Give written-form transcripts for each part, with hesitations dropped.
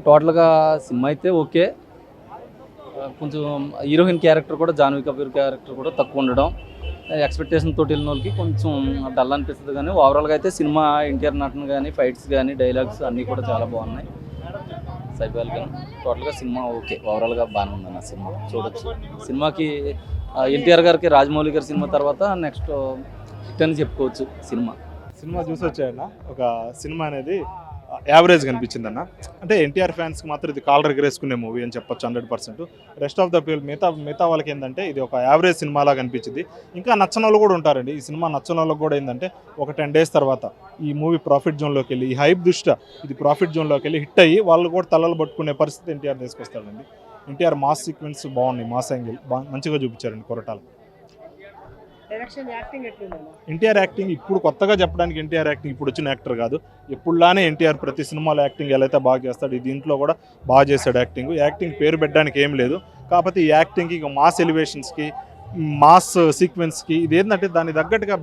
టోటల్‌గా సినిమా అయితే ఓకే. కొంచెం హీరోయిన్ క్యారెక్టర్ కూడా 'జాన్వీ కపూర్' క్యారెక్టర్ కూడా తక్కువ ఉండడం. ఎక్స్‌పెక్టేషన్ తోటి వెళ్ళినోళ్ళకి కొంచెం డల్ అనిపిస్తది గానీ, ఓవరాల్‌గా అయితే సినిమా ఎన్టీఆర్ నటన గానీ, ఫైట్స్ గానీ, డైలాగ్స్ అన్నీ కూడా చాలా బాగున్నాయి. సైఫ్ అలీ ఖాన్ టోటల్‌గా సినిమా ఓకే. ఓవరాల్‌గా బాగానే ఉందన్న సినిమా చూడొచ్చు. సినిమాకి ఎన్టీఆర్ గారికి 'రాజమౌళి' గారి సినిమా తర్వాత నెక్స్ట్ హిట్ అని చెప్పుకోవచ్చు సినిమా. సినిమా చూసొచ్చాయన్న. ఒక సినిమా అనేది యావరేజ్గా అనిపించిందన్న. అంటే ఎన్టీఆర్ ఫ్యాన్స్కి మాత్రం ఇది కాలర్ ఎగరేసుకునే మూవీ అని చెప్పొచ్చు 100%. రెస్ట్ ఆఫ్ ద పీపుల్ మిగతా వాళ్ళకి ఏంటంటే ఇది ఒక యావరేజ్ సినిమా లాగా అనిపించింది. ఇంకా నచ్చని వాళ్ళు కూడా ఉంటారండి. ఈ సినిమా నచ్చని వాళ్ళకి కూడా ఏంటంటే ఒక 10 days తర్వాత ఈ మూవీ ప్రాఫిట్ జోన్లోకి వెళ్ళి, ఈ హైప్ దృష్ట్యా ఇది ప్రాఫిట్ జోన్లోకి వెళ్ళి హిట్ అయ్యి వాళ్ళు కూడా తలలు పట్టుకునే పరిస్థితి ఎన్టీఆర్ తీసుకొస్తాడండి. ఎన్టీఆర్ మాస్ సీక్వెన్స్ బాగున్నాయి, మాస్ యాంగిల్ మంచిగా చూపించారండి కొరటాల. డైరెక్షన్ యాక్టింగ్ ఎట్లుందన్న? ఎన్టీఆర్ యాక్టింగ్ ఇప్పుడు కొత్తగా చెప్పడానికి ఎన్టీఆర్ యాక్టింగ్ ఇప్పుడు వచ్చిన యాక్టర్ కాదు. ఎప్పుడులానే ఎన్టీఆర్ ప్రతి సినిమాలో యాక్టింగ్ ఎలా అయితే బాగా చేస్తాడు, దీంట్లో కూడా బాగా చేశాడు యాక్టింగ్. యాక్టింగ్ పేరు పెట్టడానికి ఏం లేదు. కాకపోతే ఈ యాక్టింగ్కి ఇక మాస్ ఎలివేషన్స్కి, మాస్ సీక్వెన్స్కి ఇది ఏంటంటే దానికి తగ్గట్టుగా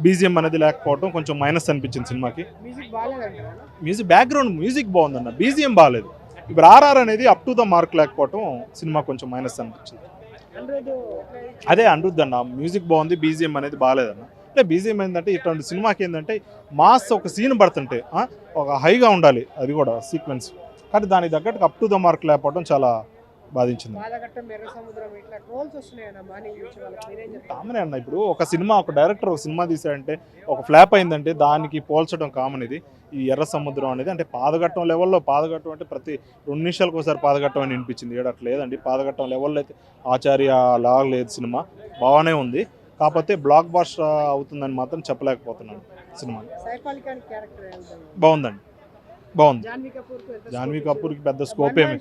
బీజిఎం అనేది లేకపోవడం కొంచెం మైనస్ అనిపించింది సినిమాకి. మ్యూజిక్ బాగాలేదంటారా? మ్యూజిక్ బ్యాక్గ్రౌండ్ మ్యూజిక్ బాగుందన్న, బీజిఎం బాగాలేదు. ఇప్పుడు ఆర్ఆర్ అనేది అప్ టు ద మార్క్ లేకపోవడం సినిమా కొంచెం మైనస్ అనిపించింది. అదే అనిరుద్ధ్ అన్న, మ్యూజిక్ బాగుంది, బీజిఎం అనేది బాగాలేదన్న. అంటే బీజిఎం ఏంటంటే ఇటువంటి సినిమాకి ఏంటంటే మాస్ ఒక సీన్ పడుతుంటే ఒక హైగా ఉండాలి, అది కూడా సీక్వెన్స్. కానీ దానికి తగ్గట్టు అప్ టు ద మార్క్ లేకపోవడం చాలా బాధించింది. కామనే అన్న. ఇప్పుడు ఒక సినిమా, ఒక డైరెక్టర్ ఒక సినిమా తీసాడంటే, ఒక ఫ్లాప్ అయిందంటే దానికి పోల్చడం కామన్. ఇది ఈ ఎర్ర సముద్రం అనేది అంటే పాదఘట్టం లెవెల్లో, పాదఘట్టం అంటే ప్రతి 2 నిమిషాలకు ఒకసారి పాదఘట్టం అని వినిపించింది. ఏడు అట్లా లేదండి, పాదఘట్టం లెవెల్లో అయితే ఆచార్య లాగా లేదు సినిమా, బాగానే ఉంది. కాకపోతే బ్లాక్ బాస్టర్ అవుతుందని మాత్రం చెప్పలేకపోతున్నాను. సినిమా బాగుందండి, బాగుంది. జాన్వీ కపూర్కి పెద్ద స్కోప్ ఏమి,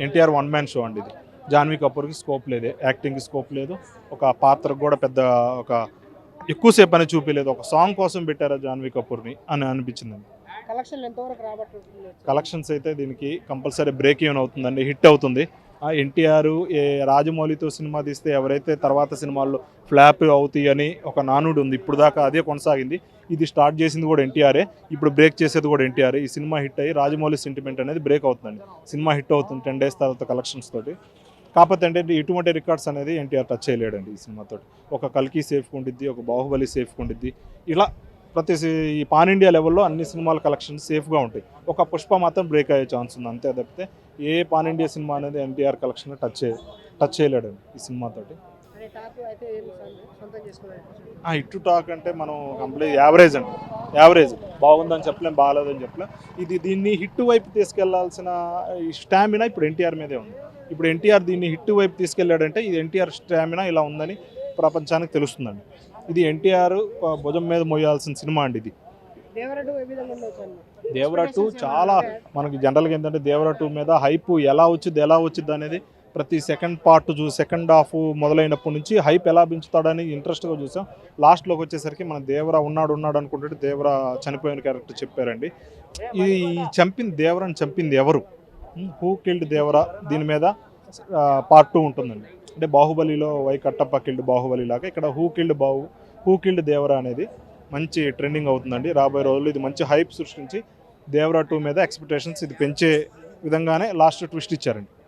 ఎన్టీఆర్ వన్ మ్యాన్ షో అండి ఇది. జాన్వీ కపూర్కి స్కోప్ లేదు, యాక్టింగ్కి స్కోప్ లేదు, ఒక పాత్రకు కూడా పెద్ద ఒక ఎక్కువసేపు అని చూపించలేదు. ఒక సాంగ్ కోసం పెట్టారా జాన్వీ కపూర్ని అని అనిపించింది. కలెక్షన్స్ అయితే దీనికి కంపల్సరీ బ్రేక్ ఈవెన్ అవుతుందండి, హిట్ అవుతుంది. ఎన్టీఆర్ రాజమౌళితో సినిమా తీస్తే ఎవరైతే తర్వాత సినిమాల్లో ఫ్లాప్ అవుతాయి అని ఒక నానుడు ఉంది, ఇప్పుడు దాకా అదే కొనసాగింది. ఇది స్టార్ట్ చేసింది కూడా ఎన్టీఆరే, ఇప్పుడు బ్రేక్ చేసేది కూడా ఎన్టీఆర్. ఈ సినిమా హిట్ అయ్యి రాజమౌళి సెంటిమెంట్ అనేది బ్రేక్ అవుతుందండి. సినిమా హిట్ అవుతుంది 10 days తర్వాత కలెక్షన్స్ తోటి. కాకపోతే అంటే ఇటువంటి రికార్డ్స్ అనేది ఎన్టీఆర్ టచ్ చేయలేడండి ఈ సినిమాతో. ఒక కల్కి సేఫ్గా ఉండిద్ది, ఒక బాహుబలి సేఫ్గా ఉండిద్ది. ఇలా ప్రతి ఈ పాన్ ఇండియా లెవెల్లో అన్ని సినిమాల కలెక్షన్స్ సేఫ్గా ఉంటాయి. ఒక పుష్ప మాత్రం బ్రేక్ అయ్యే ఛాన్స్ ఉంది, అంతే తప్పితే ఏ పాన్ ఇండియా సినిమా అనేది ఎన్టీఆర్ కలెక్షన్ టచ్ చేయలేడండి ఈ సినిమాతోటి. ఇటు టాక్ అంటే మనం కంప్లీట్ యావరేజ్ అండి, యావరేజ్. బాగుందని చెప్పలేం, బాగాలేదని చెప్పలేం. దీన్ని హిట్ వైపు తీసుకెళ్లాల్సిన స్టామినా ఇప్పుడు ఎన్టీఆర్ మీదే ఉంది. ఇప్పుడు ఎన్టీఆర్ దీన్ని హిట్ వైపు తీసుకెళ్లాడంటే ఇది ఎన్టీఆర్ స్టామినా ఇలా ఉందని ప్రపంచానికి తెలుస్తుందండి. ఇది ఎన్టీఆర్ భుజం మీద మోయాల్సిన సినిమా అండి ఇది. దేవరా 2 చాలా మనకి జనరల్గా ఏంటంటే దేవరా 2 మీద హైప్ ఎలా వచ్చింది అనేది ప్రతి సెకండ్ హాఫ్ మొదలైనప్పటి నుంచి హైప్ ఎలా పెంచుతాడని ఇంట్రెస్ట్గా చూసాం. లాస్ట్లోకి వచ్చేసరికి మన దేవరా ఉన్నాడు అనుకుంటే దేవరా చనిపోయిన క్యారెక్టర్ చెప్పారండి. ఇది దేవరాని చంపింది ఎవరు, హూ కిల్డ్ దేవరా, దీని మీద part 2 ఉంటుందండి. అంటే బాహుబలిలో కట్టప్ప కిల్డ్ బాహుబలి లాగా ఇక్కడ హూ కిల్డ్ దేవరా అనేది మంచి ట్రెండింగ్ అవుతుందండి రాబోయే రోజుల్లో. ఇది మంచి హైప్ సృష్టించి దేవరా 2 మీద ఎక్స్పెక్టేషన్స్ ఇది పెంచే విధంగానే లాస్ట్ ట్విస్ట్ ఇచ్చారండి.